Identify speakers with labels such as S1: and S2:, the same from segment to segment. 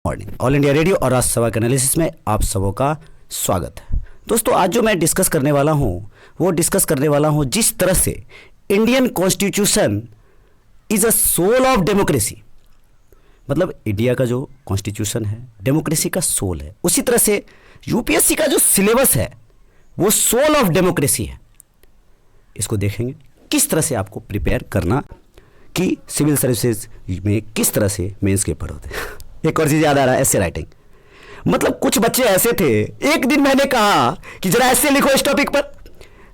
S1: Morning all India radio और राजसभा के analysis में आप सबों का स्वागत है। दोस्तों, आज जो मैं डिस्कस करने वाला हूं वो डिस्कस करने वाला हूं जिस तरह से Indian constitution is a soul of democracy, मतलब इंडिया का जो कॉन्स्टिट्यूशन है डेमोक्रेसी का सोल है, उसी तरह से यूपीएससी का जो सिलेबस है वो सोल ऑफ डेमोक्रेसी है। इसको देखेंगे किस तरह से आपको प्रिपेयर करना कि सिविल सर्विसेज में किस तरह से मेंस पेपर होते हैं। एक और चीज़ याद आ रहा है, ऐसे राइटिंग। मतलब कुछ बच्चे ऐसे थे, एक दिन मैंने कहा कि जरा ऐसे लिखो इस टॉपिक पर,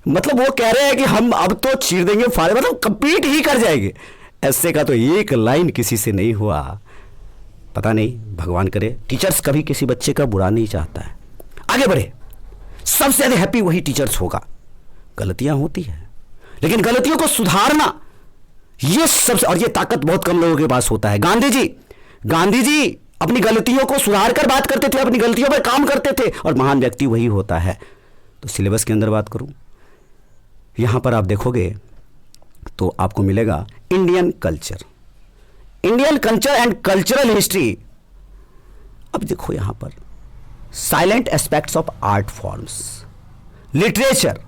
S1: मतलब वो कह रहे हैं कि हम अब तो चीर देंगे फाड़े, मतलब कंप्लीट ही कर जाएंगे। ऐसे का तो एक लाइन किसी से नहीं हुआ। पता नहीं, भगवान करे टीचर्स कभी किसी बच्चे का बुरा नहीं चाहता है, आगे बढ़े। सबसे ज़्यादा हैप्पी वही टीचर्स होगा। गलतियां होती है लेकिन गलतियों को सुधारना ये सबसे, और ये ताकत बहुत कम लोगों के पास होता है। गांधी जी अपनी गलतियों को सुधार कर बात करते थे, अपनी गलतियों पर काम करते थे, और महान व्यक्ति वही होता है। तो सिलेबस के अंदर बात करूं, यहां पर आप देखोगे तो आपको मिलेगा Indian culture and cultural history. अब देखो यहां पर silent aspects of art forms, literature,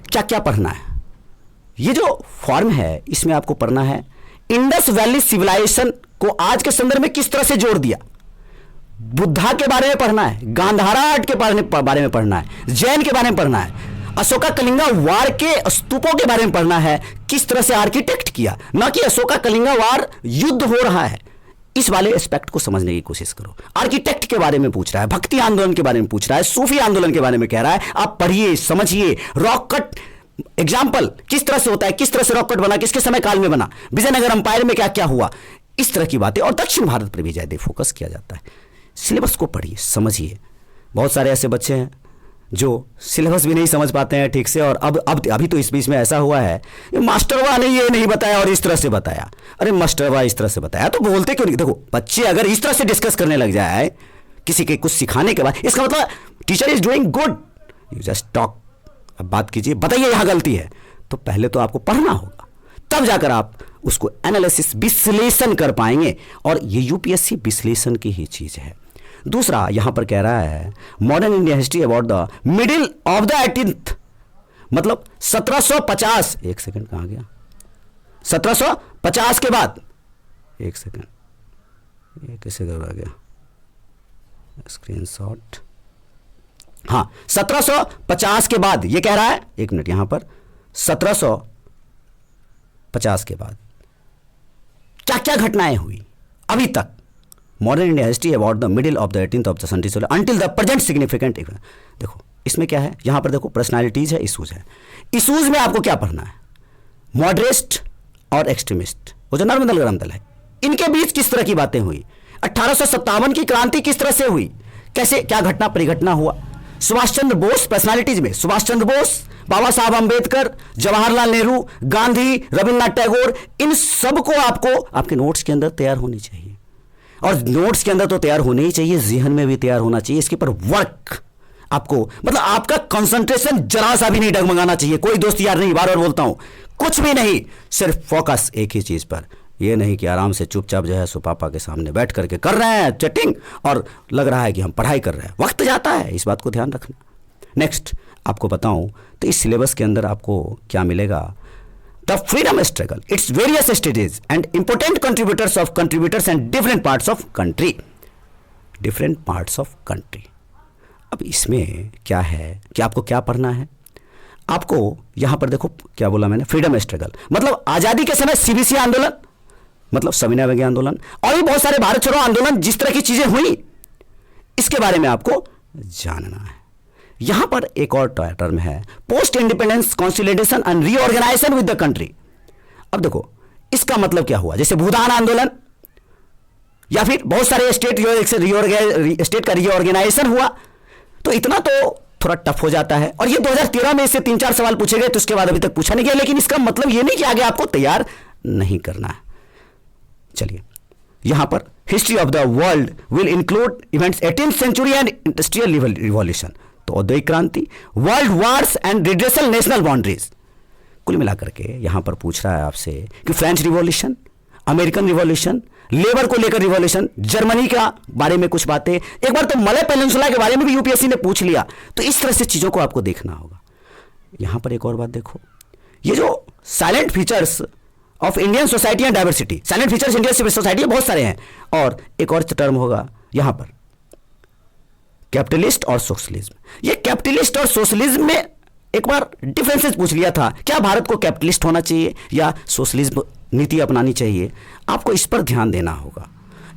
S1: क्या क्या पढ़ना है। ये जो फॉर्म है इसमें आपको पढ़ना है इंडस वैली सिविलाइजेशन को आज के संदर्भ में किस तरह से जोड़ दिया, बुद्धा के बारे में पढ़ना है, गांधारा आर्ट के बारे में पढ़ना है, जैन के बारे में पढ़ना है, अशोका कलिंगा वार के स्तूपों के बारे में पढ़ना है, किस तरह से आर्किटेक्ट किया, ना कि अशोका कलिंगा वार युद्ध हो रहा है। इस वाले एस्पेक्ट को समझने की कोशिश करो। आर्किटेक्ट के बारे में पूछ रहा है, भक्ति आंदोलन के बारे में पूछ रहा है, सूफी आंदोलन के बारे में कह रहा है। आप पढ़िए, समझिए। रॉक कट एग्जाम्पल किस तरह से होता है, किस तरह से रॉक कट बना, किसके समय काल में बना, विजयनगर अंपायर में क्या क्या हुआ, इस तरह की बातें। और दक्षिण भारत पर भी ज्यादा फोकस किया जाता है। सिलेबस को पढ़िए, समझिए। बहुत सारे ऐसे बच्चे हैं जो सिलेबस भी नहीं समझ पाते हैं ठीक से, और अब अभी तो इस बीच में ऐसा हुआ है, मास्टरवा ने ये नहीं बताया और इस तरह से बताया। अरे मास्टरवा इस तरह से बताया तो बोलते क्यों नहीं। देखो, बच्चे अगर इस तरह से डिस्कस करने लग जाए किसी के कुछ सिखाने के बाद, इसका मतलब teacher is doing good, you just talk. अब बात कीजिए, बताइए यहां गलती है, तो पहले तो आपको पढ़ना होगा, तब जाकर आप उसको एनालिसिस, विश्लेषण कर पाएंगे। और ये यूपीएससी विश्लेषण की ही चीज है। दूसरा यहां पर कह रहा है modern India history about the middle of the 18th, मतलब 1750। एक सेकंड, कहां गया? 1750 के बाद, एक सेकंड, ये कैसे गड़बड़ा गया स्क्रीनशॉट। हाँ, 1750 के बाद ये कह रहा है, एक मिनट, यहां पर 1750 के बाद क्या क्या घटनाएं हुई अभी तक। Modern India history about the middle of the 18th of the century until the present significant event. देखो इसमें क्या है, यहां पर देखो पर्सनालिटीज है, इशूज है। इशूज में आपको क्या पढ़ना है, मॉडरेस्ट और एक्सट्रीमिस्ट, वो जो नर्मदल गरम दल है, इनके बीच किस तरह की बातें हुई, 1857 की क्रांति किस तरह से हुई, कैसे क्या घटना परिघटना हुआ। सुभाष चंद्र बोस, पर्सनालिटीज में सुभाष चंद्र बोस, बाबा साहब अंबेडकर, जवाहरलाल नेहरू, गांधी, रविन्द्रनाथ टैगोर, इन सब को आपको आपके नोट्स के अंदर तैयार होनी चाहिए। और नोट्स के अंदर तो तैयार होने ही चाहिए, ज़हन में भी तैयार होना चाहिए। इसके ऊपर वर्क आपको, मतलब आपका कंसंट्रेशन जरा सा भी नहीं डगमगाना चाहिए। कोई दोस्त यार नहीं, बार बार बोलता हूं, कुछ भी नहीं, सिर्फ फोकस एक ही चीज पर। ये नहीं कि आराम से चुपचाप जो है सो पापा के सामने बैठ करके कर रहे हैं चैटिंग और लग रहा है कि हम पढ़ाई कर रहे हैं, वक्त जाता है, इस बात को ध्यान रखना। नेक्स्ट आपको बताऊं तो इस सिलेबस के अंदर आपको क्या मिलेगा, the freedom struggle, its various stages and important contributors and different parts of country. अब इसमें क्या है कि आपको क्या पढ़ना है, आपको यहां पर देखो क्या बोला मैंने, फ्रीडम स्ट्रगल, मतलब आजादी के समय सीबीसी आंदोलन, मतलब सविनय अवज्ञा आंदोलन, और भी बहुत सारे भारत छोड़ो आंदोलन, जिस तरह की चीजें हुई इसके बारे में आपको जानना है। यहां पर एक और टर्म है post independence consolidation and reorganisation with the country. अब देखो इसका मतलब क्या हुआ, जैसे भूदान आंदोलन या फिर बहुत सारे स्टेट का रीऑर्गेनाइजेशन हुआ, तो इतना तो थोड़ा टफ हो जाता है। और ये 2013 में इससे 3-4 सवाल पूछे गए, तो उसके बाद अभी तक पूछा नहीं गया, लेकिन इसका मतलब ये नहीं कि आगे आपको तैयार नहीं करना है। चलिए, यहां पर history of the world will include events 18th century and industrial revolution, तो औद्योगिक क्रांति, world wars and redressal national boundaries. कुल मिलाकर के यहां पर पूछ रहा है आपसे कि French revolution, American revolution, labour को लेकर रिवॉल्यूशन, जर्मनी का बारे में कुछ बातें, एक बार तो मलय पेनिनसुला के बारे में भी यूपीएससी ने पूछ लिया। तो इस तरह से चीजों को आपको देखना होगा। यहां पर एक और बात देखो, ये जो silent features of Indian society and diversity, silent features Indian civil society बहुत सारे हैं। और एक और टर्म होगा यहां पर, कैपिटलिस्ट और सोशलिज्म। ये कैपिटलिस्ट और सोशलिज्म में एक बार डिफरेंसेस पूछ लिया था, क्या भारत को कैपिटलिस्ट होना चाहिए या सोशलिज्म नीति अपनानी चाहिए। आपको इस पर ध्यान देना होगा,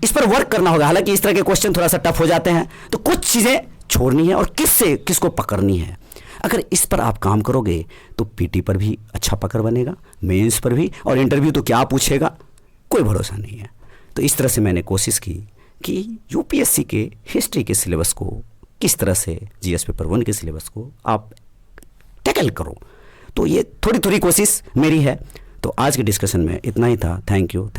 S1: इस पर वर्क करना होगा। हालांकि इस तरह के क्वेश्चन थोड़ा सा टफ हो जाते हैं, तो कुछ चीजें छोड़नी है और किसको पकड़नी है। अगर इस पर आप काम करोगे तो पीटी पर भी अच्छा पकड़ बनेगा, मेंस पर भी, और इंटरव्यू तो क्या पूछेगा कोई भरोसा नहीं है। तो इस तरह से मैंने कोशिश की कि यूपीएससी के हिस्ट्री के सिलेबस को किस तरह से जीएस पेपर 1 के सिलेबस को आप टैकल करो। तो ये थोड़ी थोड़ी कोशिश मेरी है। तो आज के डिस्कशन में इतना ही था। Thank you.